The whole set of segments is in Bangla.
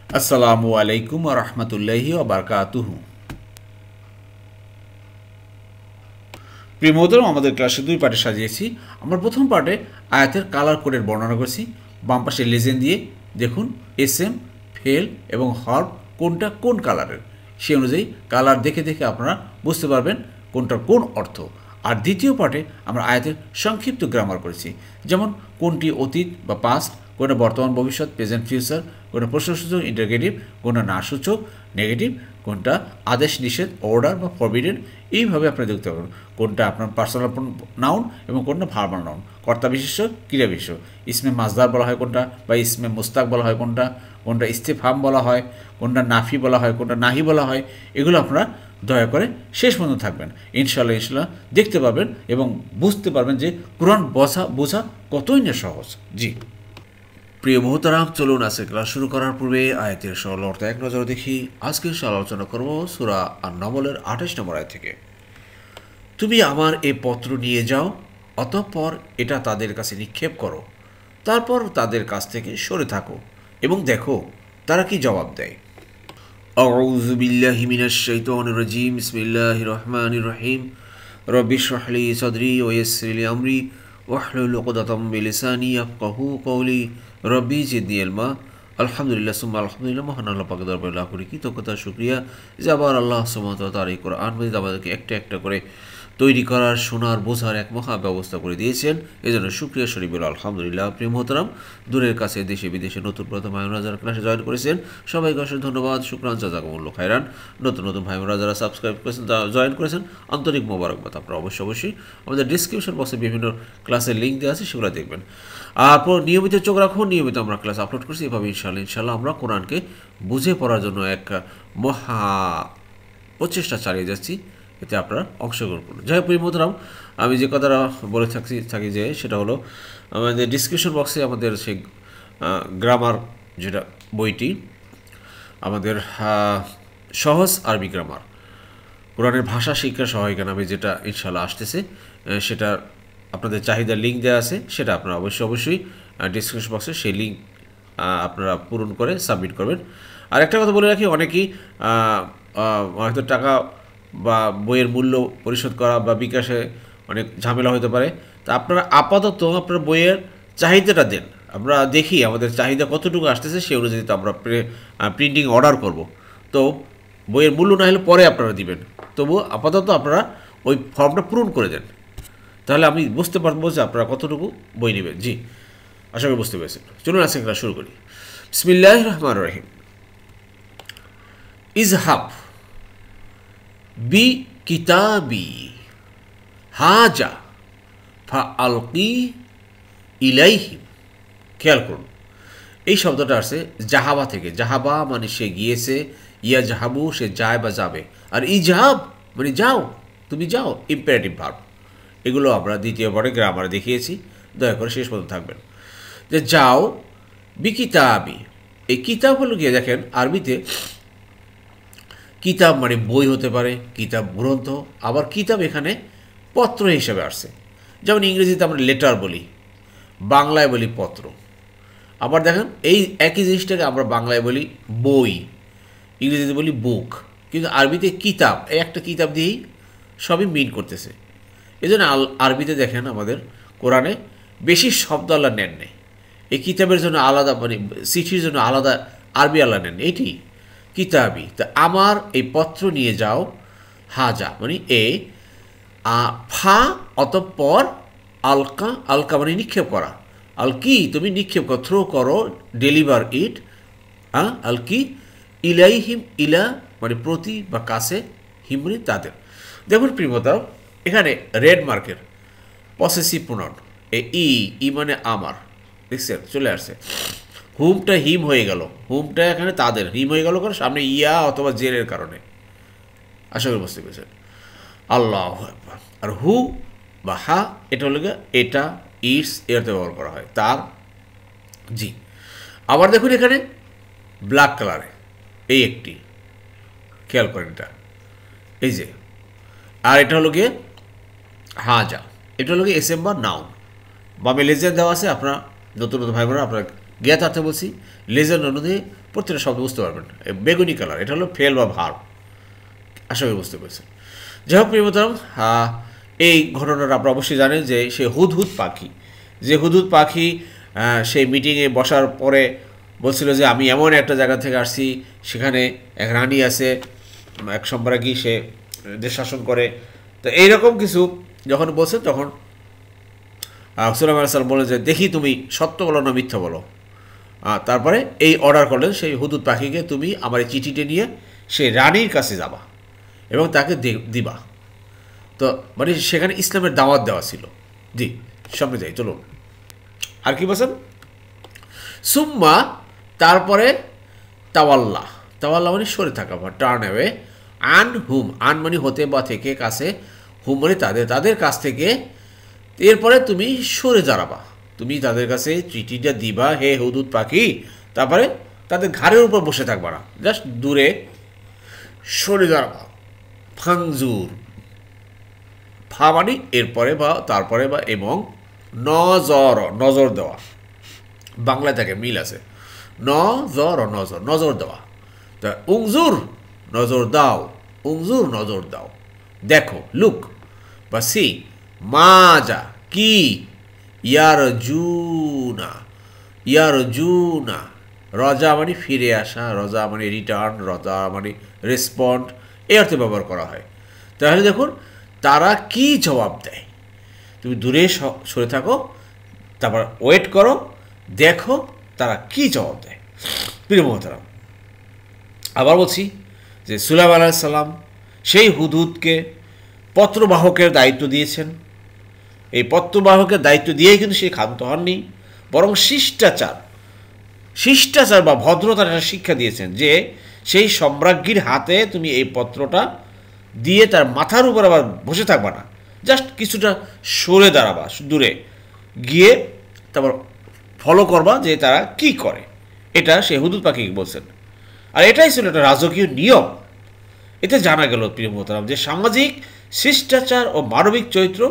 আসসালামু আলাইকুম ওয়া রাহমাতুল্লাহি ওয়া বারাকাতুহু। প্রিয় মোহতরম, আমাদের ক্লাসে দুই পার্টে সাজিয়েছি। আমরা প্রথম পার্টে আয়াতের কালার কোডের বর্ণনা করেছি। বাম পাশে লেজেন্ড দিয়ে দেখুন এসএম, ফেল এবং হর্ব কোনটা কোন কালারের, সেই অনুযায়ী কালার দেখে দেখে আপনারা বুঝতে পারবেন কোনটার কোন অর্থ। আর দ্বিতীয় পার্টে আমরা আয়াতের সংক্ষিপ্ত গ্রামার করেছি, যেমন কোনটি অতীত বা পাস্ট, কোনটা বর্তমান ভবিষ্যৎ প্রেজেন্ট ফিউচার, কোনটা প্রশ্নসূচক ইন্টারগেটিভ, কোনটা নাসূচক নেগেটিভ, কোনটা আদেশ নিষেধ অর্ডার বা ফরবিডেন। এইভাবে আপনারা দেখতে পারবেন কোনটা আপনার পার্সোনাল নাউন এবং কোনটা ভার্বাল নাউন, কর্তা বিশেষ্য ক্রিয়া বিশেষ্য, ইসমে মাজদার বলা হয় কোনটা, বা ইসমে মুস্তাক বলা হয় কোনটা, কোনটা ইস্তেফহাম বলা হয়, কোনটা নাফি বলা হয়, কোনটা নাহি বলা হয়। এগুলো আপনারা দয়া করে শেষ পর্যন্ত থাকবেন। ইনশাল্লাহ দেখতে পারবেন এবং বুঝতে পারবেন যে কোরআন বোঝা কতই না সহজ। জি প্রিয় মোহতারাম, চলুন আজকে ক্লাস শুরু করার পূর্বে আয়াতের সরল অর্থ এক নজরে দেখি। আজকে আলোচনা করব সূরা আন-নামলের 28 নম্বর আয়াত থেকে। তুমি আমার এ পত্র নিয়ে যাও, অতঃপর এটা তাদের কাছে নিক্ষেপ করো, তারপর তাদের কাছ থেকে সরে থাকো এবং দেখো তারা কি জবাব দেয়। আউযু বিল্লাহি মিনাশ শাইতানির রাজিম। বিসমিল্লাহির রহমানির রহিম। রব্বি ইশরাহ লি সাদরি ওয়া ইয়াসসির লি আমরি ওয়াহলুল উকদাতাম মিন লিসানি ইয়াফকাহু কওলি। রব্বি জিদনি ইলমা। আলহামদুলিল্লাহ সুম্মা আলহামদুলিল্লাহ। মহান আল্লাহ পাকের দরবারে লাখ কোটি কৃতজ্ঞতা শুকরিয়া যে আবার আল্লাহ সুবহানাহু ওয়া তাআলা তার এই কোরআন মাজিদ আমাদেরকে একটা একটা করে তৈরি করার, শোনার, বোঝার এক মহা ব্যবস্থা করে দিয়েছেন। এই জন্য শুকরিয়া শরীফ বলে আলহামদুলিল্লাহ। প্রিয় মোহতারাম, দূরের কাছে দেশে বিদেশে নতুন প্রথম ভাইরা যারা ক্লাসে জয়েন করেছেন সবাইকে অসংখ্য ধন্যবাদ, শুকরান, জাযাকুমুল্লাহ খায়রান। নতুন নতুন ভাইরা যারা সাবস্ক্রাইব করেছেন, জয়েন করেছেন, আন্তরিক মোবারকবাদ। আপনারা অবশ্যই আমাদের ডিসক্রিপশন বক্সে বিভিন্ন ক্লাসের লিঙ্ক দেওয়া আছে, সেগুলো দেখবেন। আর নিয়মিত চোখ রাখুন, নিয়মিত আমরা ক্লাস আপলোড করছি। এভাবে ইনশাল্লাহ আমরা কোরআনকে বুঝে পড়ার জন্য এক মহা প্রচেষ্টা চালিয়ে যাচ্ছি, এতে আপনারা অংশগ্রহণ করুন। যাই হোক প্রিয় মোহতারাম, আমি যে কথাটা বলে থাকি যে সেটা হলো আমাদের ডিসক্রিপশন বক্সে আমাদের সেই গ্রামার যেটা বইটি, আমাদের সহজ আরবি গ্রামার, কোরআনের ভাষা শিক্ষা সহায়িকা নামে যেটা ইনশাল্লাহ আসতেছে, সেটা আপনাদের চাহিদার লিঙ্ক দেওয়া আছে। সেটা আপনারা অবশ্যই ডিসক্রিপশন বক্সে সেই লিঙ্ক আপনারা পূরণ করে সাবমিট করবেন। আর একটা কথা বলে রাখি, অনেকেই হয়তো টাকা বা বইয়ের মূল্য পরিশোধ করা বা বিকাশে অনেক ঝামেলা হতে পারে। তা আপনারা আপাতত আপনার বইয়ের চাহিদাটা দেন, আমরা দেখি আমাদের চাহিদা কতটুকু আসতেছে, সেই অনুযায়ী তো আমরা প্রিন্টিং অর্ডার করব। তো বইয়ের মূল্য না হলে পরে আপনারা দিবেন, তবু আপাতত আপনারা ওই ফর্মটা পূরণ করে দেন, তাহলে আমি বুঝতে পারবো যে আপনারা কতটুকু বই নেবেন। জি, আশা করি বুঝতে পেরেছেন। চলুন আজকে ক্লাস শুরু করি। বিসমিল্লাহির রহমানির রহিম। ইজহাব বি কিতাবি হাজা ফাআলকি ইলাইহিম। খেয়াল করুন, এই শব্দটা আসছে জাহাবা থেকে। জাহাবা মানে সে গিয়েছে, ইয়া জাহাবু সে যায় বা যাবে, আর ইজহাব মানে যাও, তুমি যাও, ইম্পারেটিভ ভার্ব। এগুলো আমরা দ্বিতীয় পার্টে গ্রামারে দেখিয়েছি, দয়া করে শেষ পর্যন্ত থাকবেন। যে যাও বি কিতাবি, এই কিতাব হলো গিয়ে দেখেন আরবিতে কিতাব মানে বই হতে পারে, কিতাব গ্রন্থ, আবার কিতাব এখানে পত্র হিসেবে আসছে। যেমন ইংরেজিতে আমরা লেটার বলি, বাংলায় বলি পত্র। আবার দেখেন এই একই জিনিসটাকে আমরা বাংলায় বলি বই, ইংরেজিতে বলি বুক, কিন্তু আরবিতে কিতাব, এই একটা কিতাব দিয়েই সবই মিন করতেছে। এই জন্য আরবিতে দেখেন আমাদের কোরআনে বেশি শব্দ আল্লাহ নেন নেই। এই কিতাবের জন্য আলাদা, মানে চিঠির জন্য আলাদা আরবি আল্লাহ নেন, এটি কিতাবি। তা আমার এই পত্র নিয়ে যাও, হাজা মানে এ, ফা অতঃপর, আলকা, আলকা মানে নিক্ষেপ করা, আলকি তুমি নিক্ষেপ করো, থ্রো করো, ডেলিভার ইট, আলকি ইলাইহিম, ইলা মানে প্রতি বা কাছে, হিমরি তাদের। দেখুন প্রিয়তাও, এখানে রেড মার্কের পসেসিভ প্রোনাউন ই মানে আমার, দেখছেন চলে আসছে। হুমটা হিম হয়ে গেল, হুমটা এখানে তাদের, হিম হয়ে গেল কারণ সামনে ইয়া অথবা জেরের কারণে। আশা করি বুঝতে পেরেছেন। আল্লাহ আকবার। আর হু বা হা এটা হলো এটা, ইটস এরতে ব্যবহার করা হয়, তার। জি, আবার দেখুন এখানে ব্ল্যাক কালারে এই একটি, খেয়াল করেন এটা, এই যে। আর এটা হলো গিয়ে হাজা, এটা হলো গিয়ে এসএম বা নাউন। বামে লেজেন্ড দেওয়া আছে, আপনারা নতুন নতুন ভাই বোনেরা আপনারা জ্ঞাতার্থে বলছি, লেজেন্ড অনুযায়ী প্রত্যেকটা শব্দ বুঝতে পারবেন। বেগুনি কালার এটা হলো ফেল বা ভার্ব, আশা করি বুঝতে পেরেছেন। যাই হোক প্রিয়তম, এই ঘটনাটা আপনারা অবশ্যই জানেন যে সে হুদহুদ পাখি, যে হুদহুদ পাখি সেই মিটিংয়ে বসার পরে বলছিল যে আমি এমন একটা জায়গা থেকে আসছি, সেখানে এক রানী আছে, এক সম্রাজ্ঞী, সে দেশ শাসন করে। তো এইরকম কিছু যখন বলছেন তখন সুলাইমান আলাইহিস সালাম বলেন যে দেখি তুমি সত্য বলো না মিথ্যা বলো। তারপরে এই অর্ডার করলেন সেই হুদহুদ পাখিকে, তুমি আমার এই চিঠিটা নিয়ে সেই রানীর কাছে যাবা এবং তাকে দিবা। তো মানে সেখানে ইসলামের দাওয়াত দেওয়া ছিল। জি, সামনে যাই, চলুন। আর কি বলছেন? সুম্মা, তারপরে তাওয়াল্লা, তাওয়াল্লা মানে সরে থাকা বা টার্ন অ্যাওয়ে, আন হুম, আন মানে হতে বা থেকে, কাছে, হুম মানে তাদের, তাদের কাছ থেকে। এরপরে তুমি সরে দাঁড়াবা, তুমি তাদের কাছে চিঠিটা দিবা হে হুদহুদ পাখি, তারপরে তাদের ঘাড়ের উপর বসে থাকবা না, জাস্ট দূরে সরে দাঁড়াবা। ফাংজুর, ফা মানে এরপরে বা তারপরে বা এবং, নজর নজর দেওয়া, বাংলায় থাকে মিল আছে, নজর নজর নজর দেওয়া। তা উংজুর নজর দাও, উংজুর নজর দাও, দেখো, লুক বা সি, মাজা কি, ইয়ার জুনা, ইয়ার জুনা, রজা মানে ফিরে আসা, রজা মানে রিটার্ন, রজা মানে রেসপন্ড, এই অর্থে ব্যবহার করা হয়। তাহলে দেখুন তারা কি জবাব দেয়। তুমি দূরে সরে থাকো, তারপর ওয়েট করো, দেখো তারা কি জবাব দেয়। প্রিয় মোহতারাম, আবার বলছি যে সুলাইমান আলাইহিস সালাম সেই হুদহুদকে পত্রবাহকের দায়িত্ব দিয়েছেন। এই পত্রবাহকের দায়িত্ব দিয়েই কিন্তু সে ক্ষান্ত হননি, বরং শিষ্টাচার, শিষ্টাচার বা ভদ্রতার একটা শিক্ষা দিয়েছেন যে সেই সম্রাজ্ঞীর হাতে তুমি এই পত্রটা দিয়ে তার মাথার উপর আবার বসে থাকবা না, জাস্ট কিছুটা সরে দাঁড়াবা, দূরে গিয়ে তারপর ফলো করবা যে তারা কি করে। এটা সে হুদহুদ পাখিকে বলছেন। আর এটাই ছিল একটা রাজকীয় নিয়ম। এতে জানা গেল প্রিয় মোহতারাম যে সামাজিক শিষ্টাচার ও মানবিক চরিত্র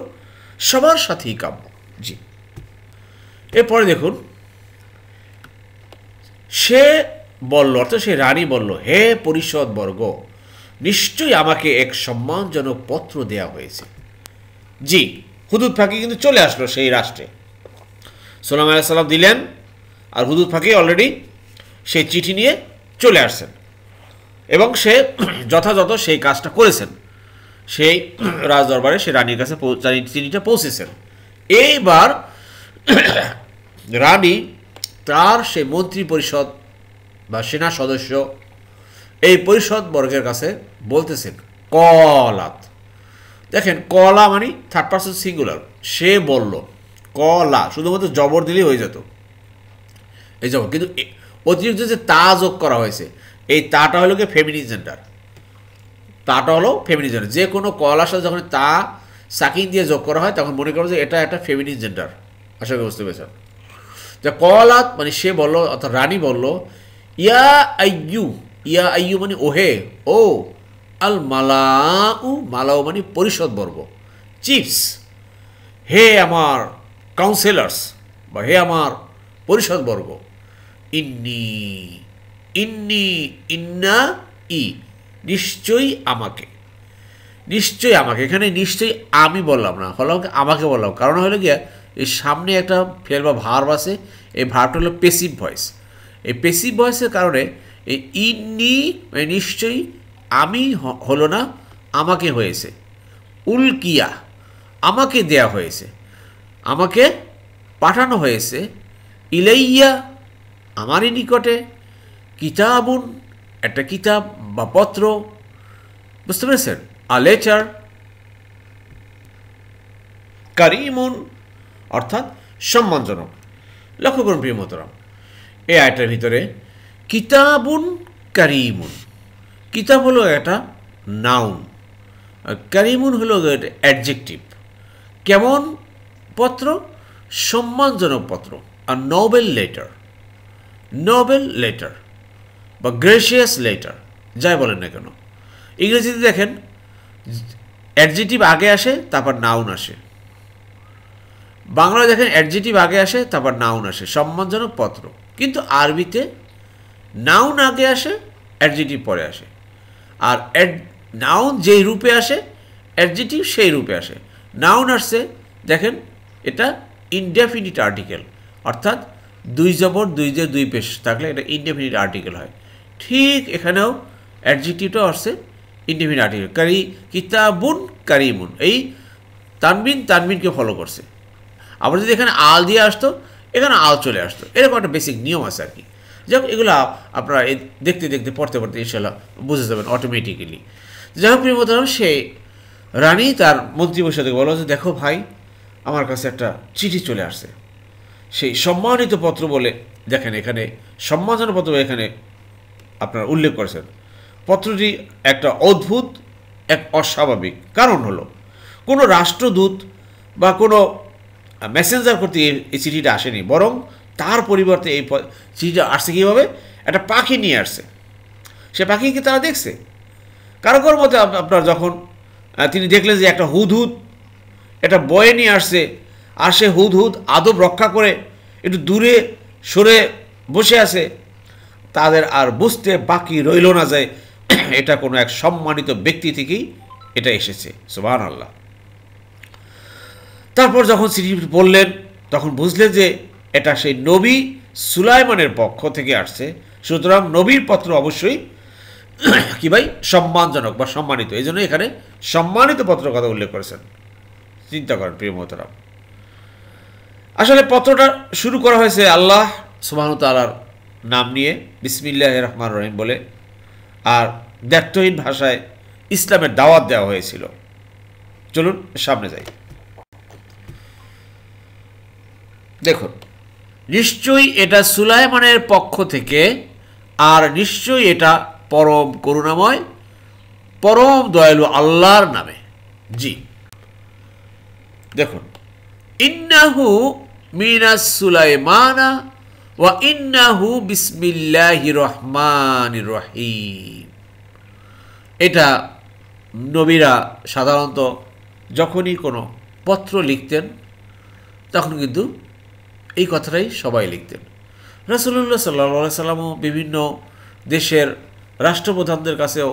সবার সাথেই কাম্য। জি, এরপরে দেখুন, সে বলল, অর্থাৎ সে রানী বলল, হে পরিষদবর্গ, নিশ্চয়ই আমাকে এক সম্মানজনক পত্র দেয়া হয়েছে। জি, হুদহুদ পাখি কিন্তু চলে আসলো সেই রাষ্ট্রে, সুলাইমান আলাইহিস সালাম দিলেন, আর হুদহুদ পাখি অলরেডি সেই চিঠি নিয়ে চলে আসছেন এবং সে যথাযথ সেই কাজটা করেছেন। সেই রাজদরবারে সে রানীর কাছে চিঠিটা পৌঁছেছেন। এইবার রানী তার সেই মন্ত্রী পরিষদ বা সেনা সদস্য, এই পরিষদ বর্গের কাছে বলতেছেন কলাত। দেখেন কলা মানে থার্ড পারসন সিঙ্গুলার, সে বলল, কলা শুধুমাত্র জবর দিলেই হয়ে যেত, এই জবর, কিন্তু অতিরিক্ত যে তা যোগ করা হয়েছে, এই তাটা হলো কি ফেমিনিন জেন্ডার, তাটা হলো ফেমিনিন জেন্ডার। যে কোনো কলার সাথে যখন তা সাকিন দিয়ে যোগ করা হয় তখন মনে করো যে এটা একটা ফেমিনিন জেন্ডার। আশা করি বুঝতে পেরেছেন। যে কলাত মানে সে বলল, অর্থাৎ রানী বলল, ইয়া আইয়ু, ইয়া আইয়ু মানে ওহে, ও, আল মালাউ, মালাউ মানে পরিষদবর্গ, চিফস, হে আমার কাউন্সিলার্স বা হে আমার পরিষদবর্গ, ইন্নি, ইন্নি, ইন্না, ই, নিশ্চয়ই আমাকে, নিশ্চয়ই আমাকে, এখানে নিশ্চয়ই আমি বললাম না, হলো আমাকে বললাম, কারণ হলো গিয়া এই সামনে একটা ফেল বা ভার্ব আছে, এই ভার্বটা হলো পেসিভ ভয়েস। এই পেসিভ ভয়েসের কারণে এই ইন্নি মানে নিশ্চয়ই আমি হলো না, আমাকে হয়েছে। উলকিয়া আমাকে দেয়া হয়েছে, আমাকে পাঠানো হয়েছে। ইলাইয়া আমারই নিকটে, কিতাবুন একটা কিতাব বা পত্র, বুঝতে পেরেছেন, আ লেটার, কারিমুন অর্থাৎ সম্মানজনক। লক্ষ্য করুন প্রিয় মোহতারাম, এই আয়টার ভিতরে কিতাবুন কারিমুন, কিতাব হলো একটা নাউন, আর কারিমুন হলো একটা অ্যাডজেক্টিভ। কেমন পত্র? সম্মানজনক পত্র। আর নোবেল লেটার, নোবেল লেটার বা গ্রেসিয়াস লেটার, যাই বলেন না কেন। ইংরেজিতে দেখেন অ্যাডজেক্টিভ আগে আসে তারপর নাউন আসে, বাংলায় দেখেন অ্যাডজেক্টিভ আগে আসে তারপর নাউন আসে, সম্মানজনক পত্র। কিন্তু আরবিতে নাউন আগে আসে, অ্যাডজেক্টিভ পরে আসে। আর নাউন যেই রূপে আসে, অ্যাডজেক্টিভ সেই রূপে আসে। নাউন আসছে, দেখেন এটা ইনডেফিনিট আর্টিকেল, অর্থাৎ দুই জবর দুই যে দুই পেশ থাকলে এটা ইনডেফিনিট আর্টিকেল হয়। ঠিক এখানেও অ্যাডজেক্টিভটাও আসছে ইনডেফিনিট আর্টিকেল। কিতাবুন কারিমুন, এই তানবিনকে ফলো করছে। আবার যদি এখানে আল দিয়ে আসতো, এখানে আল চলে আসতো। এরকম একটা বেসিক নিয়ম আছে আর কি। যাই হোক, এগুলো আপনারা দেখতে দেখতে পড়তে পড়তে ইনশাল্লাহ বুঝে যাবেন অটোমেটিক্যালি। যাই হোক প্রিয় বন্ধুরা, সে রানী তার মন্ত্রীবর বলো যে দেখো ভাই, আমার কাছে একটা চিঠি চলে আসছে। সেই সম্মানিত পত্র বলে দেখেন এখানে সম্মানজনক পত্র এখানে আপনারা উল্লেখ করেছেন। পত্রটি একটা অদ্ভুত, এক অস্বাভাবিক কারণ হলো কোনো রাষ্ট্রদূত বা কোনো মেসেঞ্জার করতে এই চিঠিটা আসেনি, বরং তার পরিবর্তে এই চিঠিটা আসছে কীভাবে? একটা পাখি নিয়ে আসছে। সে পাখিকে তারা দেখছে। কারো কারোর মতে আপনার যখন তিনি দেখলেন যে একটা হুদহুদ এটা বয়ে নিয়ে আসছে, আর সে হুদহুদ আদব রক্ষা করে একটু দূরে সরে বসে আছে, তাদের আর বুঝতে বাকি রইল না যায় এটা কোনো এক সম্মানিত ব্যক্তি থেকেই এটা এসেছে। সুবহানাল্লাহ। তারপর যখন চিঠি বললেন, তখন বুঝলেন যে এটা সেই নবী সুলাইমানের পক্ষ থেকে আসছে। সুতরাং নবীর পত্র অবশ্যই কি ভাই, সম্মানজনক বা সম্মানিত। এই জন্য এখানে সম্মানিত পত্রের কথা উল্লেখ করেছেন। চিন্তা করেন প্রিয় মোহতারাম। আসলে পত্রটা শুরু করা হয়েছে আল্লাহ সুবহানাহু ওয়া তাআলার নাম নিয়ে, বিসমিল্লাহির রহমানির রহিম বলে, আর দ্ব্যর্থহীন ভাষায় ইসলামের দাওয়াত দেওয়া হয়েছিল। চলুন সামনে যাই। দেখুন, নিশ্চয়ই এটা সুলাইমানের পক্ষ থেকে, আর নিশ্চয়ই এটা পরম করুণাময় পরম দয়ালু আল্লাহর নামে। জি, দেখুন, ইন্নাহু মিনাস সুলাইমানা ওয়া ইন্নাহু বিসমিল্লাহির রহমানির রহিম। এটা নবীরা সাধারণত যখনই কোনো পত্র লিখতেন তখন কিন্তু এই কথাটাই সবাই লিখতেন। রাসূলুল্লাহ সাল্লাল্লাহু আলাইহি সাল্লামও বিভিন্ন দেশের রাষ্ট্রপ্রধানদের কাছেও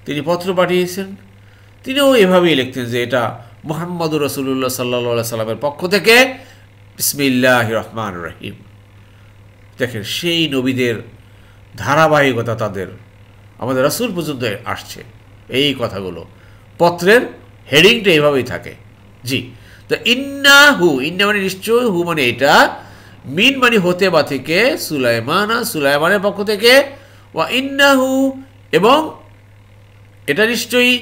তিনি পত্র পাঠিয়েছেন। তিনিও এভাবেই লিখতেন যে এটা মুহাম্মদুর রাসূলুল্লাহ সাল্লাল্লাহু আলাইহি সাল্লামের পক্ষ থেকে, বিসমিল্লাহির রহমানির রহিম। দেখেন, সেই নবীদের ধারাবাহিকতা তাদের আমাদের রাসূল পর্যন্ত আসছে এই কথাগুলো। পত্রের হেডিংটা এভাবেই থাকে। জি, তো ইন্নাহু, ইন্না মানে নিশ্চয়, হু মানে এটা, মিন মানে হতে বা থেকে, সুলাইমানা সুলাইমানের পক্ষ থেকে, ওয়া ইন্নাহু এবং এটা নিশ্চয়ই,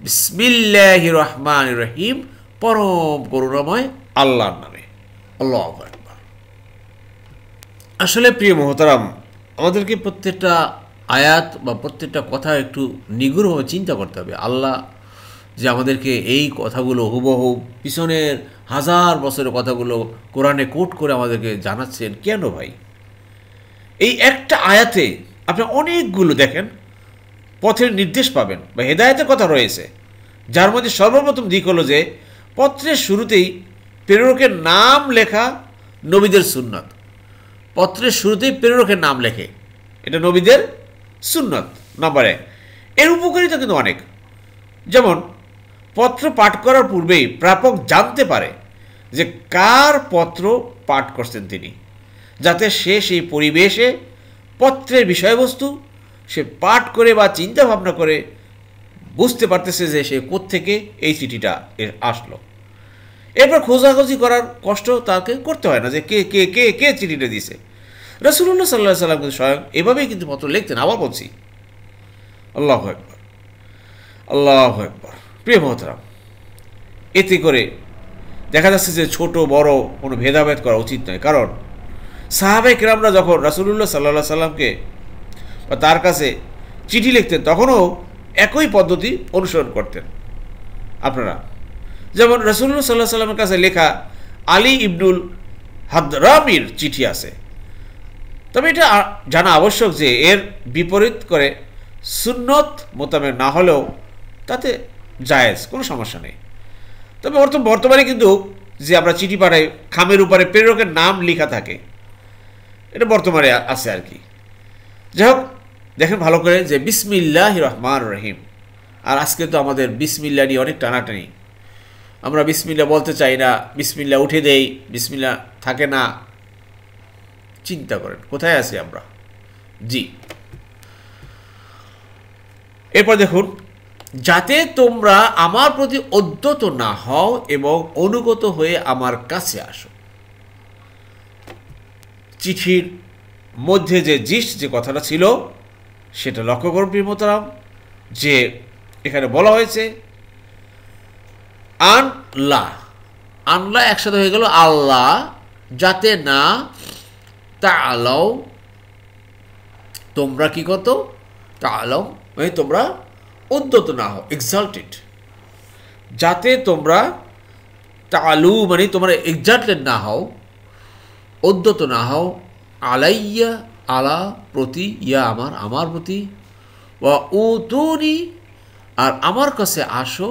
বিসমিল্লাহির রহমানির রহিম পরম করুণাময় আল্লাহর নামে। আল্লাহু আকবার। আসলে প্রিয় মোহতারাম, আমাদেরকে প্রত্যেকটা আয়াত বা প্রত্যেকটা কথা একটু নিগুড়ভাবে চিন্তা করতে হবে। আল্লাহ যে আমাদেরকে এই কথাগুলো হুবহু পিছনের হাজার বছরের কথাগুলো কোরআনে কোট করে আমাদেরকে জানাচ্ছেন কেন ভাই? এই একটা আয়াতে আপনি অনেকগুলো দেখেন পথের নির্দেশ পাবেন বা হেদায়েতের কথা রয়েছে, যার মধ্যে সর্বপ্রথম দিক হলো যে পত্রের শুরুতেই প্রেরকের নাম লেখা নবীদের সুন্নত। পত্রের শুরুতেই প্রেরকের নাম লেখে, এটা নবীদের সুন্নত নম্বর 1। এর উপকারিতা কিন্তু অনেক। যেমন পত্র পাঠ করার পূর্বেই প্রাপক জানতে পারে যে কার পত্র পাঠ করছেন তিনি, যাতে সে সেই পরিবেশে পত্রের বিষয়বস্তু সে পাঠ করে বা চিন্তা ভাবনা করে বুঝতে পারতেছে যে সে কোত্থেকে এই চিঠিটা আসলো। এরপর খোঁজাখুঁজি করার কষ্ট তাকে করতে হয় না যে কে কে কে কে চিঠিটা দিছে। রাসূলুল্লাহ সাল্লাল্লাহু আলাইহি সাল্লাম কিন্তু স্বয়ং এভাবেই কিন্তু পত্র লিখতেন। আবার বলছি, আল্লাহু আকবার, আল্লাহু আকবার। প্রিয় মোহতারাম, এতে করে দেখা যাচ্ছে যে ছোট বড় কোনো ভেদাভেদ করা উচিত নয়। কারণ সাহাবায়ে কেরামরা যখন রাসূলুল্লাহ সাল্লাল্লাহু আলাইহি সাল্লামকে বা তার কাছে চিঠি লিখতেন তখনও একই পদ্ধতি অনুসরণ করতেন। আপনারা যেমন রাসূলুল্লাহ সাল্লাল্লাহু আলাইহি সাল্লামের কাছে লেখা আলী ইবনুল হাদরামির চিঠি আছে, তবে এটা জানা আবশ্যক যে এর বিপরীত করে সুন্নত মোতাবেক না হলেও তাতে জায়েজ, কোনো সমস্যা নেই। তবে বর্তমানে কিন্তু যে আমরা চিঠি পাঠাই খামের উপরে প্রেরকের নাম লেখা থাকে, এটা বর্তমানে আছে আর কি। যাই হোক, দেখেন ভালো করে যে বিসমিল্লাহির রহমানির রহিম। আর আজকে তো আমাদের বিসমিল্লাহ নিয়ে অনেক টানাটানি। আমরা বিসমিল্লাহ বলতে চাই না, বিসমিল্লাহ উঠে দেই, বিসমিল্লাহ থাকে না। চিন্তা করেন কোথায় আছি আমরা। জি, এরপর দেখুন, যাতে তোমরা আমার প্রতি উদ্যত না হও এবং অনুগত হয়ে আমার কাছে আসো। চিঠির মধ্যে যে কথাটা ছিল সেটা লক্ষ্য করুন প্রিয়, যে এখানে বলা হয়েছে আনলা একসাথে হয়ে গেল আল্লাহ, যাতে না তাআলাও তোমরা কি করতো, তাআলাও মানে তোমরা উদ্যত না হও, এক্সাল্টেড, যাতে তোমরা তাআলু মানে তোমরা এক্সাল্টেড না হও, উদ্যত না হও, আলাইয়া আলা প্রতি, ইয়া আমার প্রতি, ওয়া উতুনি আর আমার কাছে আসো,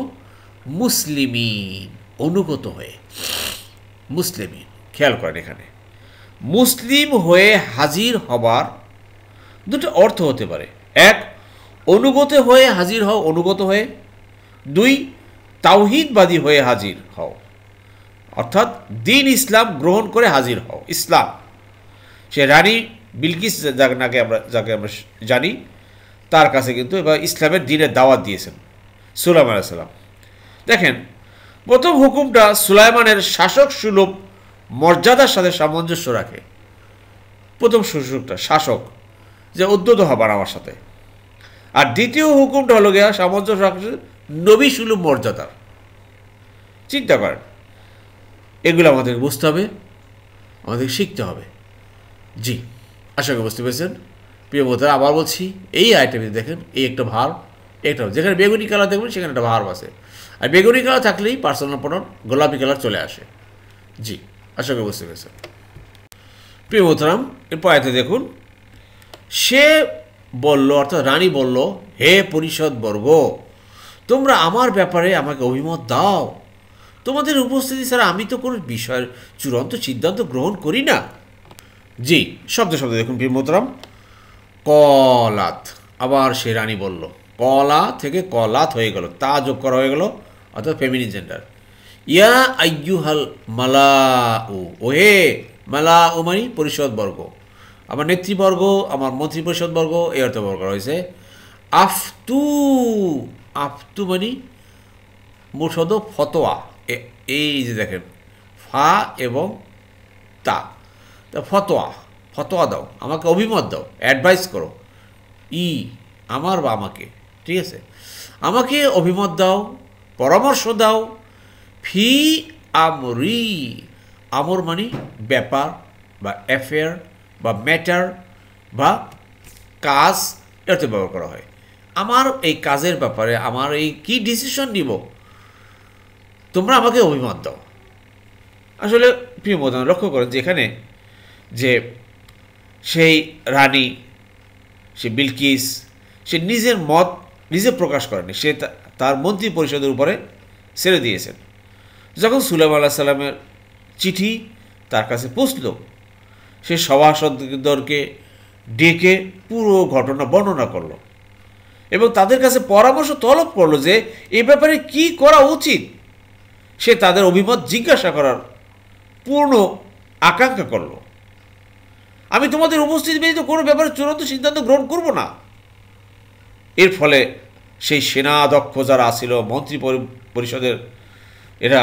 মুসলিমিন অনুগত হয়ে। মুসলিমিন, খেয়াল করেন এখানে মুসলিম হয়ে হাজির হবার দুটো অর্থ হতে পারে। এক, অনুগত হয়ে হাজির হও, অনুগত হয়ে। দুই, তাওহীদবাদী হয়ে হাজির হও, অর্থাৎ দিন ইসলাম গ্রহণ করে হাজির হও। ইসলাম, সে রানী বিলকিস যাকে আমরা জানি, তার কাছে কিন্তু এবার ইসলামের দিনের দাওয়াত দিয়েছেন সুলাইমান আলাইহিস সালাম। দেখেন, প্রথম হুকুমটা সুলাইমানের শাসক সুলভ মর্যাদার সাথে সামঞ্জস্য রাখে। প্রথম সুযোগটা শাসক, যে উদ্যত হবার আমার সাথে। আর দ্বিতীয় হুকুমটা হলো গিয়া সামঞ্জস্য রাখছে নবী সুলভ মর্যাদার। চিন্তা করেন, এগুলো আমাদের বুঝতে হবে, আমাদের শিখতে হবে। জি, আশা করি বুঝতে পেরেছেন প্রিয় বন্ধুরা। আবার বলছি, এই আইটেমে দেখেন, এই একটা ভার্ব, একটা যেখানে বেগুনি কালার দেখবেন সেখানে একটা ভার্ব আছে। আর বেগুনি কালার থাকলেই পার্সোনাল প্রোনাউন গোলাপি কালার চলে আসে। জি, আশা করি বুঝতে পেরেছেন প্রিয় মোহতারাম। এরপর আয়তে দেখুন, সে বলল, অর্থাৎ রানী বলল, হে পরিষদবর্গ, তোমরা আমার ব্যাপারে আমাকে অভিমত দাও। তোমাদের উপস্থিতি ছাড়া আমি তো কোনো বিষয়ের চূড়ান্ত সিদ্ধান্ত গ্রহণ করি না। জি, শব্দ দেখুন প্রিয় মোহতারাম। কলাত, আবার সে রানী বলল, কলা থেকে কলাত হয়ে গেল, তা যোগ করা হয়ে গেল, অর্থাৎ ফেমিনিন জেন্ডার। ইয়া আইয়ুহাল মালাউ, ওহে মালাউ মানে পরিষদবর্গ, আমার নেতৃবর্গ, আমার মন্ত্রী পরিষদবর্গ, এই অর্থ ব্যবহার করা হয়েছে। আফতু, আফতু মানে মুর্শদ ফতোয়া, এই যে দেখেন ফা এবং তা, ফতোয়া, ফতোয়া দাও, আমাকে অভিমত দাও, অ্যাডভাইস করো। আমার বা আমাকে, ঠিক আছে, আমাকে অভিমত দাও, পরামর্শ দাও। ফি আমরি, আমর মানে ব্যাপার বা অ্যাফেয়ার বা ম্যাটার বা কাজ, এতে ব্যবহার করা হয়। আমার এই কাজের ব্যাপারে আমার এই কি ডিসিশন নিব, তোমরা আমাকে অভিমত দাও। আসলে প্রিয় বন্ধু, লক্ষ্য করেন যে এখানে যে সেই রানী, সে বিলকিস, সে নিজের মত নিজে প্রকাশ করেনি, সে তার মন্ত্রী পরিষদের উপরে ছেড়ে দিয়েছেন। যখন সুলাইমান আলাইহিস সালামের চিঠি তার কাছে পৌঁছল, সে সভাসদদেরকে ডেকে পুরো ঘটনা বর্ণনা করল এবং তাদের কাছে পরামর্শ তলব করলো যে এ ব্যাপারে কি করা উচিত। সে তাদের অভিমত জিজ্ঞাসা করার পূর্ণ আকাঙ্ক্ষা করল। আমি তোমাদের উপস্থিতি ব্যতীত কোনো ব্যাপারে চূড়ান্ত সিদ্ধান্ত গ্রহণ করব না। এর ফলে সেই সেনাধ্যক্ষ যারা ছিল, মন্ত্রী পরিষদের, এরা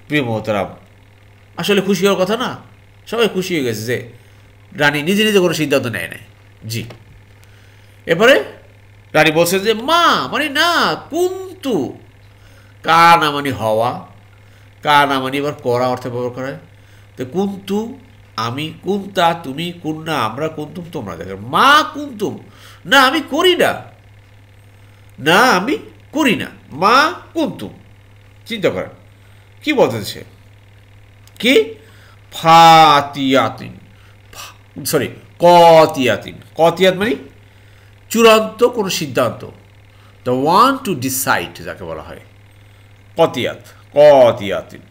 প্রিয় মোহতারাম আসলে খুশি হওয়ার কথা না, সবাই খুশি হয়ে গেছে যে রানী নিজে নিজে কোনো সিদ্ধান্ত নেয় নাই। জি, এবারে রানী বলছে যে মা মানে না, কুন্তু, কা না মানে হওয়া, কা না মানে এবার করা অর্থে ব্যবহার করা হয়। তো কুন্তু আমি, কুন্তা তুমি, কুন্না আমরা, কুন্তুম তোমরা। দেখেন মা কুন্তুম, না আমি করি না, না আমি করি না, মা কুন্তুম। চিন্তা করেন কি বলতেছে, কি ফাতিয়াতিন, সরি কতিয়াতিন, কতিয়াত মানে চূড়ান্ত কোনো সিদ্ধান্ত, দ্য ওয়ান টু ডিসাইড যাকে বলা হয় কতিয়াত, কতিয়াতিন,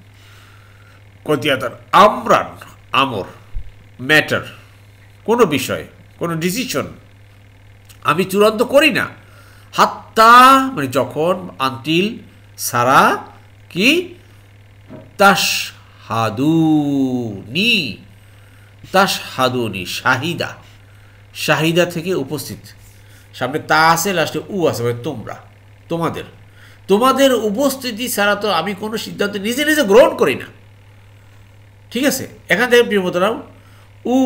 কতিয়াতার আমরান, আমর, ম্যাটার কোনো বিষয়, কোনো ডিসিশন আমি চূড়ান্ত করি না। হাত্তা মানে যখন, আনটিল সারা কি তাশহাদুনি, তাশহাদুনি শাহিদা, শাহিদা থেকে উপস্থিত, সামনে তা আছে লাস্টে উ আছে, মানে তোমরা, তোমাদের, তোমাদের উপস্থিতি ছাড়া তো আমি কোনো সিদ্ধান্ত নিজে নিজে গ্রহণ করি না। ঠিক আছে, এখান থেকে প্রিয় মোহতারাম উ,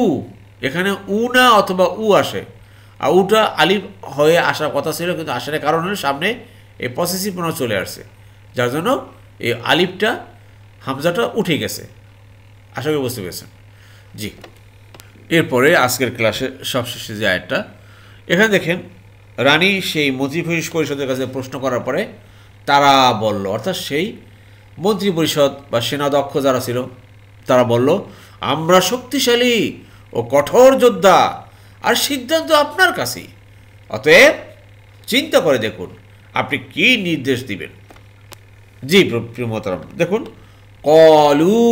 এখানে উ না অথবা উ আসে, আর উটা আলিফ হয়ে আসার কথা ছিল, কিন্তু আসার কারণ হলে সামনে এই পসেসিভ প্রনাউন চলে আসছে, যার জন্য এই আলিফটা হামজাটা উঠে গেছে। আশা করি বুঝতে পেরেছেন। জি, এরপরে আজকের ক্লাসে সবশেষে যে আয়াতটা, এখানে দেখেন রানী সেই মন্ত্রী পরিষদের কাছে প্রশ্ন করার পরে তারা বলল, অর্থাৎ সেই মন্ত্রী পরিষদ বা সেনাধ্যক্ষ যারা ছিল তারা বলল, আমরা শক্তিশালী ও কঠোর যোদ্ধা, আর সিদ্ধান্ত আপনার কাছেই, অতএব চিন্তা করে দেখুন আপনি কি নির্দেশ দিবেন। জি প্রিয় মোহতারাম, দেখুন কলু,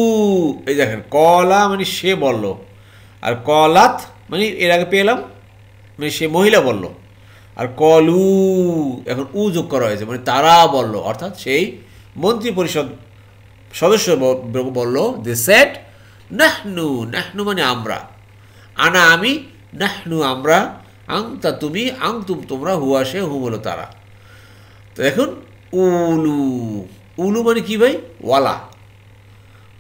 এই দেখেন কলা মানে সে বলল, আর কলাত মানে এর আগে পেলাম মানে সে মহিলা বলল, আর কলু এখন উ যোগ করা হয়েছে, মানে তারা বলল, অর্থাৎ সেই মন্ত্রী পরিষদ সদস্য বলল, দে সেট নাহনু, নাহনু মানে আমরা, আনা আমি, নাহনু আমরা, আংতা তুমি, আংতুম তোমরা, হুয়া সে, হু বলো তারা। তো দেখুন উলু, উলু মানে কি ভাই? ওয়ালা।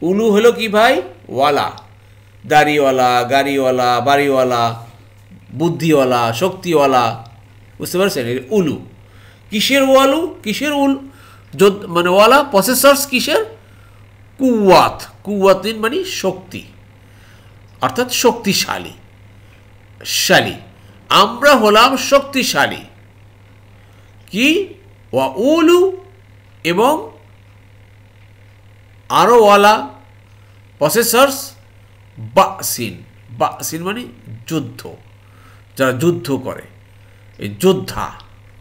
উলু হলো কি ভাই? ওয়ালা, দাড়িওয়ালা, গাড়িওয়ালা, বাড়িওয়ালা, বুদ্ধিওয়ালা, শক্তিওয়ালা, বুঝতে পারছেন? উলু কিসের ওয়ালু, কিসের উল মানে ওয়ালা, প্রসেসর্স কিসের? কুয়াত, কুয়াতিন মানে শক্তি, অর্থাৎ শক্তিশালী, শালী, আমরা হলাম শক্তিশালী। কি? ওয়া উলু, এবং আরো ওয়ালা, প্রসেসর্স বাসিন, বাসিন মানে যুদ্ধ, যারা যুদ্ধ করে, এই যোদ্ধা,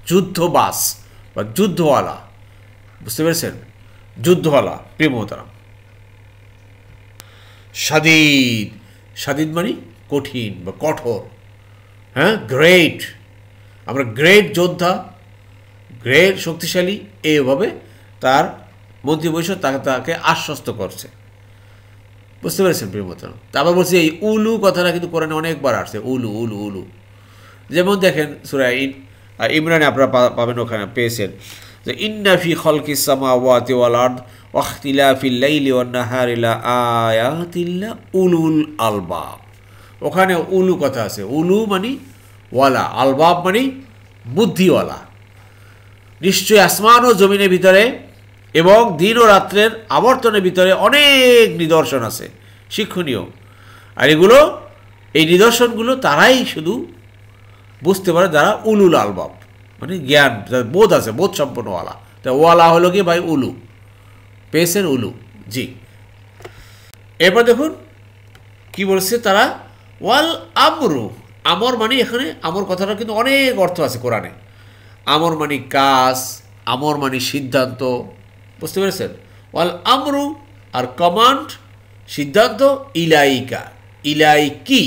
যুদ্ধবাস বা যুদ্ধওয়ালা, বুঝতে পেরেছেন? যুদ্ধওয়ালা। প্রিয় মোহতারাম, শাদীদ, শাদীদ মানে কঠিন বা কঠোর। হ্যাঁ, গ্রেট, আমরা গ্রেট যোদ্ধা, গ্রেট শক্তিশালী, এইভাবে তার মন্ত্রী পরিষদ তাকে আশ্বস্ত করছে। বুঝতে পেরেছেন প্রিয় মোহতারাম? তারপর বলছে এই উলু কথাটা কিন্তু কোরআনে অনেকবার আসছে, উলু উলু উলু। যেমন দেখেন সূরা ইমরানে আপনারা পাবেন, ওখানে পেয়েছেন যে ইন্না ফি খালকিস সামাওয়াতি ওয়াল আরদ ওয়া ইখতিলাফিল লাইলি ওয়ান নাহারি লাআয়াতিল লিউলুল আলবাব। ওখানে উলু কথা আছে, উলু মানে ওয়ালা, আলবাব মানে বুদ্ধিওয়ালা। নিশ্চয়ই আসমান ও জমিনের ভিতরে এবং দিন ও রাত্রের আবর্তনের ভিতরে অনেক নিদর্শন আছে, শিক্ষণীয়। আর এগুলো, এই নিদর্শনগুলো তারাই শুধু বুঝতে পারে যারা উলুল আলবাব, মানে জ্ঞান, বোধ আছে, বোধ সম্পন্নওয়ালা। তা ওয়ালা হলো কি ভাই? উলু। পেয়েছেন? উলু। জি, এরপর দেখুন কি বলছে তারা, ওয়াল আমরু, আমর মানে, এখানে আমর কথাটা কিন্তু অনেক অর্থ আছে কোরআনে। আমর মানে কাজ, আমর মানে সিদ্ধান্ত, বুঝতে পেরেছেন? ওয়াল আমরু আর কমান্ড, সিদ্ধান্ত, ইলাইকা, ইলাইকি।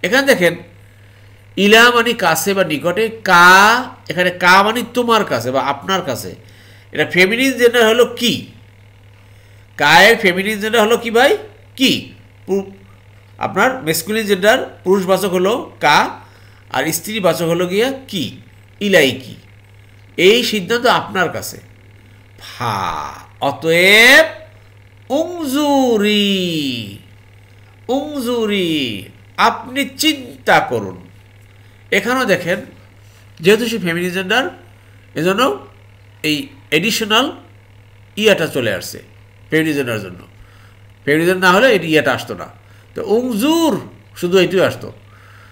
এখানে দেখেন ইলা মানে কাছে বা নিকটে, কা, এখানে কা মানে তোমার কাছে বা আপনার কাছে। এটা ফেমিনিন জেন্ডার হলো কি, কায়ের ফেমিনিন জেন্ডার হলো কি ভাই? কি। আপনার মেসকুলিন জেন্ডার পুরুষবাচক হলো কা, আর স্ত্রীবাচক হলো গিয়া কি, ইলাই কি। এই সিদ্ধান্ত আপনার কাছে। ফা, অতএব উংজুরি, উংজুরি আপনি চিন্তা করুন। এখানেও দেখেন যেহেতু সে ফেমিনিন জেন্ডার, এজন্য এই এডিশনাল ইয়াটা চলে আসছে ফেমিনিন জেন্ডার জন্য। ফেমিনিন জেন্ডার না হলে এটি ইয়াটা আসতো না। তো উংজুর শুধু এইটুই আসতো।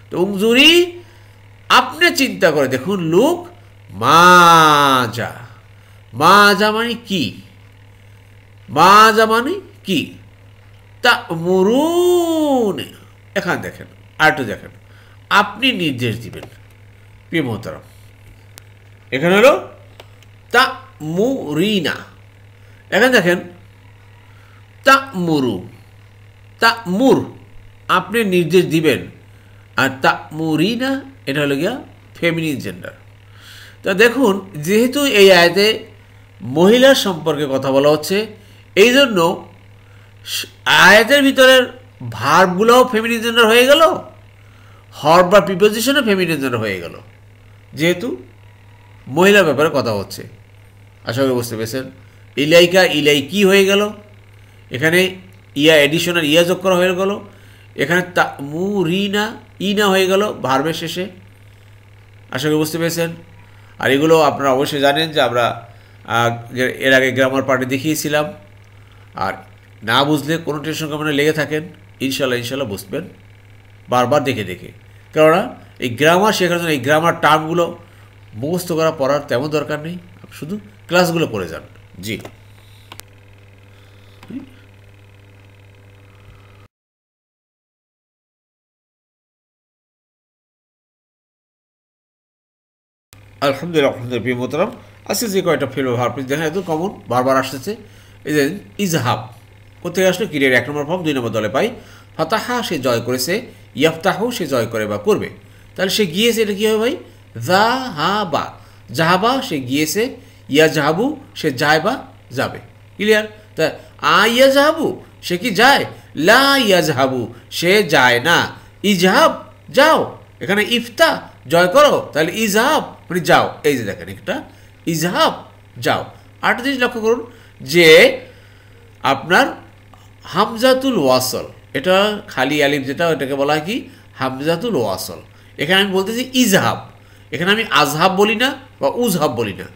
তো উংজুরি আপনি চিন্তা করে দেখুন, লোক মাজা, মাজা মানে কি, মাজা মানে কি, তা মরুন। এখানে দেখেন, আরেকটু দেখেন, আপনি নির্দেশ দিবেন। প্রিয় মোহতারাম, এখানে হলো তা মুরিনা। এখানে দেখেন তা মুরু, তা মুর আপনি নির্দেশ দিবেন, আর তা'মুরিনা এটা হলো গিয়া ফেমিনিন জেন্ডার। তা দেখুন, যেহেতু এই আয়াতে মহিলার সম্পর্কে কথা বলা হচ্ছে, এই জন্য আয়াতের ভিতরের ভার্বগুলোও ফেমিনিন জেন্ডার হয়ে গেল, হর বা প্রিপোজিশনও ফেমিনিন জেন্ডার হয়ে গেল, যেহেতু মহিলার ব্যাপারে কথা হচ্ছে। আশা করি বুঝতে পেরেছেন। ইলাইকা ইলাইকি হয়ে গেল, এখানে ইয়া এডিশনাল ইয়া যোগ করা হয়ে গেল, এখানে তা'মুরিনা ইনা হয়ে গেল ভার্বের শেষে। আশা করি বুঝতে পেরেছেন। আর এগুলো আপনারা অবশ্যই জানেন যে আমরা এর আগে গ্রামার পার্টে দেখিয়েছিলাম। আর না বুঝলে কোনো টেনশন কামনে লেগে থাকেন, ইনশাল্লাহ বুঝবেন বারবার দেখে দেখে। কেননা এই গ্রামার শেখার জন্য এই গ্রামার টার্মগুলো মুখস্থ করা পড়ার তেমন দরকার নেই, শুধু ক্লাসগুলো পড়ে যান। জি, আলহামদুলিল্লাহ প্রিয় মোহতারাম, আজকে যে কয়টা ফেল ভার্ব দেখেন একদম কমন বারবার আসতেছে। এই যে ইজহাব কোথেকে আসলো, ক্রিয়ার 1 নম্বর ফর্ম 2 নম্বর দলে পাই। ফাতাহা সে জয় করেছে, ইয়াফতাহু সে জয় করে বা করবে, তাহলে সে গিয়েছে, এটা কী হবে ভাই? জাহাবা, জাহাবা সে গিয়েছে, ইয়া জাহাবু সে যায় বা যাবে। ক্লিয়ার? তা ইয়া জাহাবু সে কি যায়? লা ইয়া জাহাবু সে যায় না। ইজহাব যাও, এখানে ইফতা জয় করো, তাহলে ইজহাব মানে যাও। এই যে দেখেন একটা ইজহাব যাও। আরেকটা জিনিস লক্ষ্য করুন যে আপনার হামজাতুল ওয়াসল, এটা খালি আলিফ যেটা, এটাকে বলা হয় কি? হামজাতুল ওয়াসল। এখানে আমি বলতেছি ইজহাব, এখানে আমি আজহাব বলি না বা উজহাব বলি না,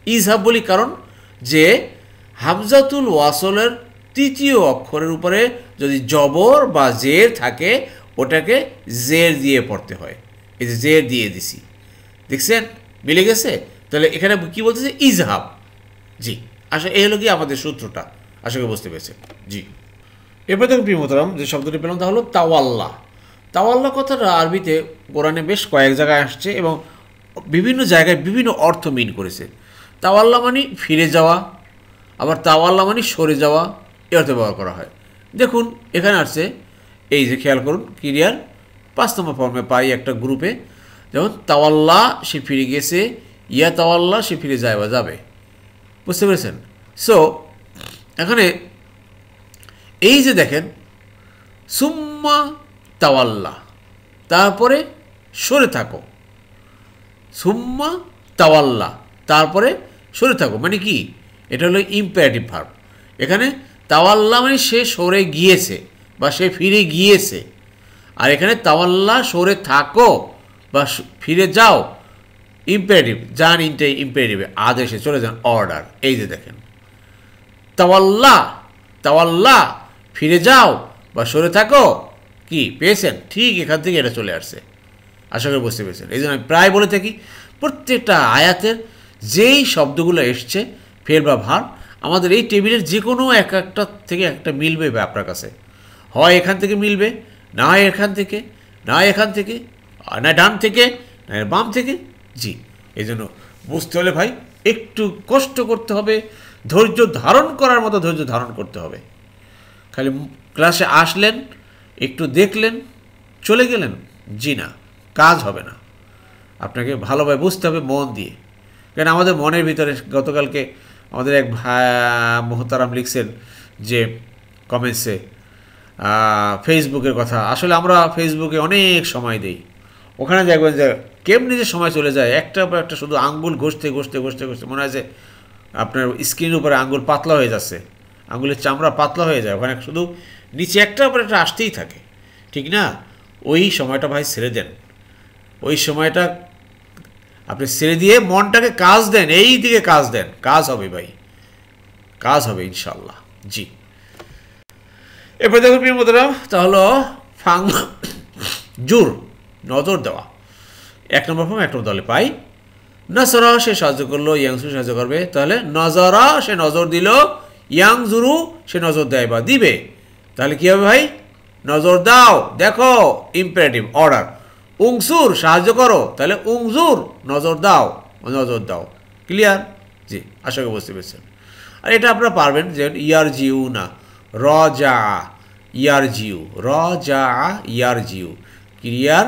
ইজহাব বলি। কারণ যে হামজাতুল ওয়াসলের তৃতীয় অক্ষরের উপরে যদি জবর বা জের থাকে, ওটাকে জের দিয়ে পড়তে হয়। এই যে জের দিয়ে দিছি, দেখছেন মিলে গেছে? তাহলে এখানে কি বলতেছে? ইজহাব। জি, আসলে এই হলো কি আমাদের সূত্রটা, আশা করি বুঝতে পেরেছেন। জি, এরপর দেখুন প্রিয় মোহতারাম, যে শব্দটি পেলাম তা হলো তাওয়াল্লা। তাওয়াল্লা কথাটা আরবিতে কোরআনে বেশ কয়েক জায়গায় আসছে এবং বিভিন্ন জায়গায় বিভিন্ন অর্থ মিন করেছে। তাওয়াল্লা মানে ফিরে যাওয়া, আবার তাওয়াল্লা মানে সরে যাওয়া, এ অর্থে ব্যবহার করা হয়। দেখুন এখানে আসছে, এই যে খেয়াল করুন, ক্রিয়ার 5 নম্বর ফর্মে পাই একটা গ্রুপে, যেমন তাওয়াল্লা সে ফিরে গেছে, ইয়া তাওয়াল্লা সে ফিরে যায় বা যাবে। বুঝতে পেরেছেন? সো এখানে এই যে দেখেন সুম্মা তাওয়াল্লা, তারপরে সরে থাকো, সুম্মা তাওয়াল্লা তারপরে সরে থাকো, মানে কি? এটা হলো ইম্পারেটিভ ভার্ব। এখানে তাওয়াল্লা মানে সে সরে গিয়েছে বা সে ফিরে গিয়েছে, আর এখানে তাওয়াল্লা সরে থাকো বা ফিরে যাও ইম্পারেটিভ, যান ইম্পারেটিভে আদেশে চলে যান, অর্ডার। এই যে দেখেন তাওয়াল্লা, তাওয়াল্লা ফিরে যাও বা সরে থাকো, কি পেয়েছেন? ঠিক এখান থেকে এটা চলে আসছে, আশা করি বুঝতে পেরেছেন। এই জন্য আমি প্রায় বলে থাকি প্রত্যেকটা আয়াতের যেই শব্দগুলো এসছে ফেল বা ভার, আমাদের এই টেবিলের যে কোনো একটা থেকে একটা মিলবে আপনার কাছে, হয় এখান থেকে মিলবে, না হয় এখান থেকে, না এখান থেকে, না ডান থেকে, না বাম থেকে। জি, এই জন্য বুঝতে হলে ভাই একটু কষ্ট করতে হবে, ধৈর্য ধারণ করার মতো ধৈর্য ধারণ করতে হবে। খালি ক্লাসে আসলেন, একটু দেখলেন, চলে গেলেন, জি না, কাজ হবে না। আপনাকে ভালোভাবে বুঝতে হবে মন দিয়ে। কেন আমাদের মনের ভিতরে গতকালকে আমাদের এক ভাই মোহতারাম লিখছেন যে কমেন্টসে ফেসবুকের কথা, আসলে আমরা ফেসবুকে অনেক সময় দিই, ওখানে দেখবেন যে কেমনি যে সময় চলে যায়, একটার পর একটা শুধু আঙ্গুল ঘষতে ঘষতে ঘষতে ঘষতে মনে হয় যে আপনার স্ক্রিনের উপরে আঙ্গুল পাতলা হয়ে যাচ্ছে, আঙ্গুলের চামড়া পাতলা হয়ে যায়, ওখানে শুধু নিচে একটার পর একটা আসতেই থাকে, ঠিক না? ওই সময়টা ভাই ছেড়ে দেন, ওই সময়টা আপনি ছেড়ে দিয়ে মনটাকে কাজ দেন, এই দিকে কাজ দেন, কাজ হবে ভাই, কাজ হবে ইনশাল্লাহ। জি, এরপর দেখুন প্রিয় বন্ধুরা, তাহলে ফাং জুর নজর দেওয়া, 1 নম্বর ফর্ম 1 নম্বর দলে পাই। নজরা সে সাহায্য করলো, ইয়াংজুরু সাহায্য করবে, তাহলে নজরা সে নজর দিল, ইয়াংজুরু সে নজর দেয় বা দিবে, তাহলে কি হবে ভাই? নজর দাও, দেখো, ইম্পারেটিভ অর্ডার। উংসুর সাহায্য করো, তাহলে উংজুর নজর দাও, নজর দাও। ক্লিয়ার? জি, আশা করি বুঝতে পেরেছেন। আর এটা আপনারা পারবেন, যে ইয়ার জিউ না, রজা ইয়ার জিউ, রজা ইয়ার জিউ, ক্রিয়ার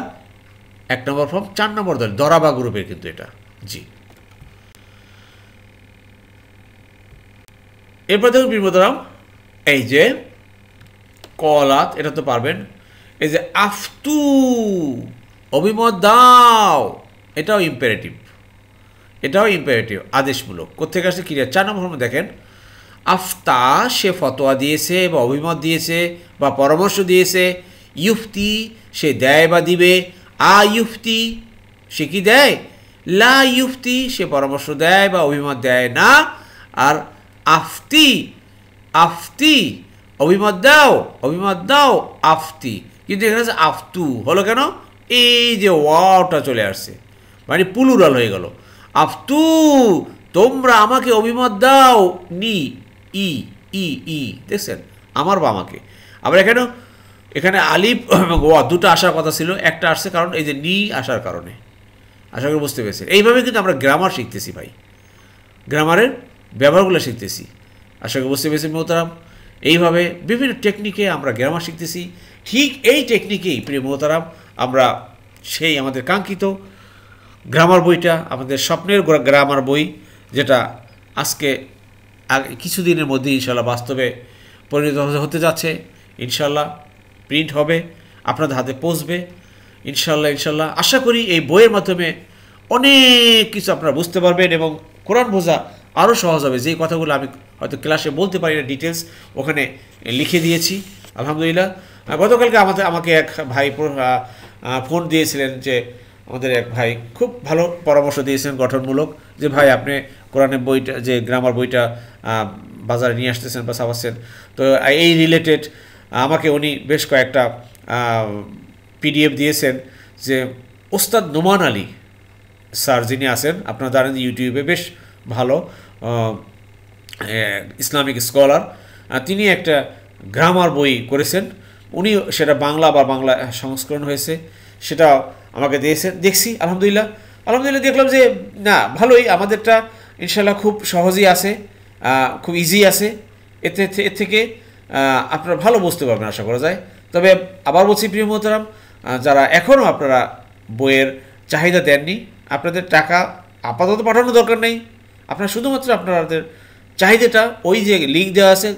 1 নম্বর ফর্ম 4 নম্বর দল দরাবা গ্রুপের কিন্তু এটা। জি, এরপর দেখুন প্রিয় মোহতারাম, এই যে কলাত, এটা তো পারবেন। এই যে আফতু, অভিমত দাও, এটাও ইম্পারেটিভ, আদেশমূলক। কোথেকে আসছে? ক্রিয়া। 4 নম্বর ফর্মে দেখেন, আফতা, সে ফতোয়া দিয়েছে বা অভিমত দিয়েছে বা পরামর্শ দিয়েছে। ইউফতি, সে দেয় বা দিবে। আ ইউফতি, সে কি দেয়? লা ইউফতি, সে পরামর্শ দেয় বা অভিমত দেয় না। আর আফতি, অভিমত দাও, আফতি। কিন্তু এখানে আছে আফতু, হলো কেন? এই যে ওয়াওটা চলে আসছে, মানে প্লুরাল হয়ে গেল। আফতু, তোমরা আমাকে অভিমত দাও। নি, ই ই ই, দেখছেন? আমার বা আমাকে। আবার এখানে আলিফ ওয়া দুটো আসার কথা ছিল, একটা আসছে কারণ এই যে নি আসার কারণে। আশা করি বুঝতে পেরেছেন। এইভাবে কিন্তু আমরা গ্রামার শিখতেছি ভাই, গ্রামারের ব্যবহারগুলো শিখতেছি। আশা করি বুঝতে পেরেছেন মোহতারাম। এইভাবে বিভিন্ন টেকনিকে আমরা গ্রামার শিখতেছি। ঠিক এই টেকনিকেই প্রিয় মোহতারাম আমরা সেই আমাদের কাঙ্ক্ষিত গ্রামার বইটা, আমাদের স্বপ্নের গ্রামার বই, যেটা আজকে কিছুদিনের মধ্যে ইনশাল্লাহ বাস্তবে পরিণত হতে যাচ্ছে। ইনশাল্লাহ প্রিন্ট হবে, আপনাদের হাতে পৌঁছবে ইনশাল্লাহ। আশা করি এই বইয়ের মাধ্যমে অনেক কিছু আপনারা বুঝতে পারবেন এবং কোরআন বোঝা আরও সহজ হবে। যেই কথাগুলো আমি হয়তো ক্লাসে বলতে পারি না, ডিটেলস ওখানে লিখে দিয়েছি আলহামদুলিল্লাহ। গতকালকে আমাকে এক ভাই ফোন দিয়েছিলেন, যে আমাদের এক ভাই খুব ভালো পরামর্শ দিয়েছেন গঠনমূলক, যে ভাই আপনি কোরআনের বইটা, যে গ্রামার বইটা বাজারে নিয়ে আসতেছেন বা ছাপাচ্ছেন, তো এই রিলেটেড আমাকে উনি বেশ কয়েকটা PDF দিয়েছেন। যে ওস্তাদ নোমান আলী স্যার যিনি আছেন, আপনারা জানেন ইউটিউবে বেশ ভালো ইসলামিক স্কলার, তিনি একটা গ্রামার বই করেছেন। উনি সেটা বাংলা সংস্করণ হয়েছে, সেটা আমাকে দিয়েছেন। দেখছি আলহামদুলিল্লাহ দেখলাম যে না, ভালোই, আমাদেরটা ইনশাল্লাহ খুব সহজেই আছে, খুব ইজি আছে। এর থেকে আপনারা ভালো বুঝতে পারবেন আশা করা যায়। তবে আবার বলছি প্রিয় মোহতারাম, যারা এখনও আপনারা বইয়ের চাহিদা দেননি, আপনাদের টাকা আপাতত পাঠানোর দরকার নেই। আপনারা শুধুমাত্র আপনাদের চাহিদাটা, ওই যে লিঙ্ক দেওয়া আছে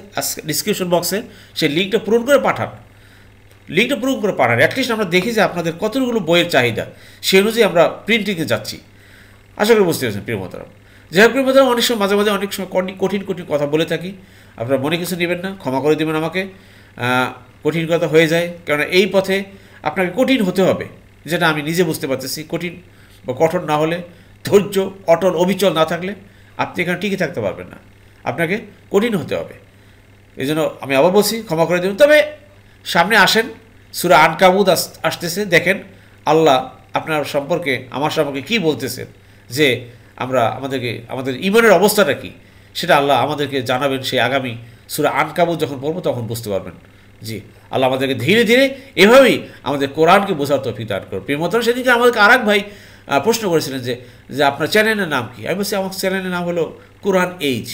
ডিসক্রিপশন বক্সে, সেই লিঙ্কটা পূরণ করে পাঠান। অ্যাটলিস্ট আমরা দেখি যে আপনাদের কতগুলো বইয়ের চাহিদা, সেই অনুযায়ী আমরা প্রিন্টিংয়ে যাচ্ছি। আশা করি বুঝতে পেরেছেন প্রিয় মোহতারাম। যাই হোক প্রিয় মোহতারাম, অনেক সময় মাঝে অনেক সময় কঠিন কথা বলে থাকি, আপনারা মনে কিছু নেবেন না, ক্ষমা করে দেবেন আমাকে। কঠিন কথা হয়ে যায়, কেননা এই পথে আপনাকে কঠিন হতে হবে, যেটা আমি নিজে বুঝতে পারতেছি। কঠিন বা কঠোর না হলে, ধৈর্য অটল অবিচল না থাকলে আপনি এখানে টিকে থাকতে পারবেন না, আপনাকে কঠিন হতে হবে। এই জন্য আমি আবার বলছি, ক্ষমা করে দেবেন। তবে সামনে আসেন, সূরা আনকাবুত আসতেছে, দেখেন আল্লাহ আপনার সম্পর্কে, আমার সম্পর্কে কী বলতেছেন, যে আমাদের ঈমানের অবস্থাটা কী, সেটা আল্লাহ আমাদেরকে জানাবেন। সেই আগামী সূরা আনকাবুত যখন পড়বো তখন বুঝতে পারবেন। জি, আল্লাহ আমাদেরকে ধীরে ধীরে এভাবেই আমাদের কোরআনকে বোঝার তৌফিক দান করুন। প্রিয় মোহতারাম, সেদিনকে আমাদেরকে আরেক ভাই প্রশ্ন করেছিলেন যে আপনার চ্যানেলের নাম কি? আমি বলছি আমার চ্যানেলের নাম হলো কোরআন এইজ।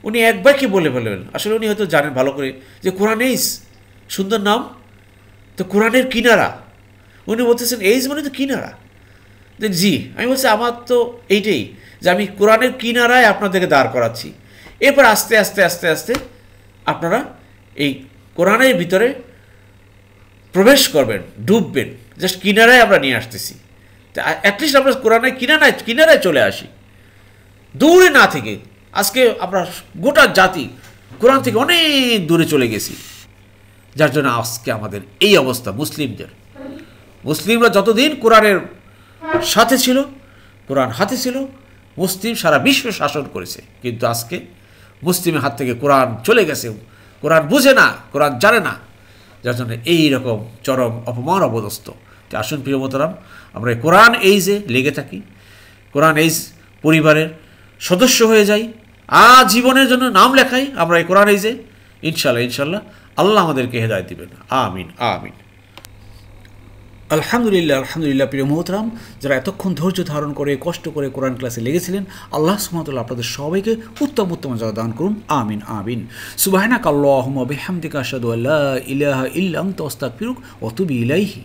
উনি একবার কি বলে ফেলবেন, আসলে উনি হয়তো জানেন ভালো করে যে কোরআন এইজ সুন্দর নাম, তো কোরআনের কিনারা। উনি বলতেছেন এইজ মানে তো কিনারা। জি, আমি বলছি আমার তো এইটাই, যে আমি কোরআনের কিনারায় আপনাদেরকে দাঁড় করাচ্ছি। এরপর আস্তে আস্তে আস্তে আস্তে আপনারা এই কোরআনের ভিতরে প্রবেশ করবেন, ডুববেন। জাস্ট কিনারায় আমরা নিয়ে আসতেছি। অ্যাটলিস্ট আমরা কোরআনের কিনারায় চলে আসি, দূরে না থেকে। আজকে আমরা গোটা জাতি কোরআন থেকে অনেক দূরে চলে গেছি, যার জন্য আজকে আমাদের এই অবস্থা। মুসলিমরা যতদিন কোরআনের সাথে ছিল, কোরআন হাতে ছিল, মুসলিম সারা বিশ্ব শাসন করেছে। কিন্তু আজকে মুসলিমের হাত থেকে কোরআন চলে গেছে, কোরআন বুঝে না, কোরআন জানে না, যার জন্য এই রকম চরম অপমান অবদস্ত। আসুন প্রিয় মোহতারাম, আমরা এই কোরআন এইজে লেগে থাকি, কোরআন এইজ পরিবারের সদস্য হয়ে যাই, জীবনের জন্য নাম লেখাই আমরা এই কোরআন এইজে। ইনশাল্লাহ আল্লাহ আমাদেরকে হেদায়েত দিবেন। আমিন। আলহামদুলিল্লাহ প্রিয় মোহতারাম, যারা এতক্ষণ ধৈর্য ধারণ করে কষ্ট করে কোরআন ক্লাসে লেগেছিলেন, আল্লাহ সুবহানাহু ওয়া তাআলা আপনাদের সবাইকে উত্তম জাযা দান করুন। আমিন। সুবহানাকাল্লাহুম্মা বিহামদিকা আশহাদু আল্লা ইলাহা ইল্লা আনতা আস্তাগফিরুকা ওয়া আতুবু ইলাইহি।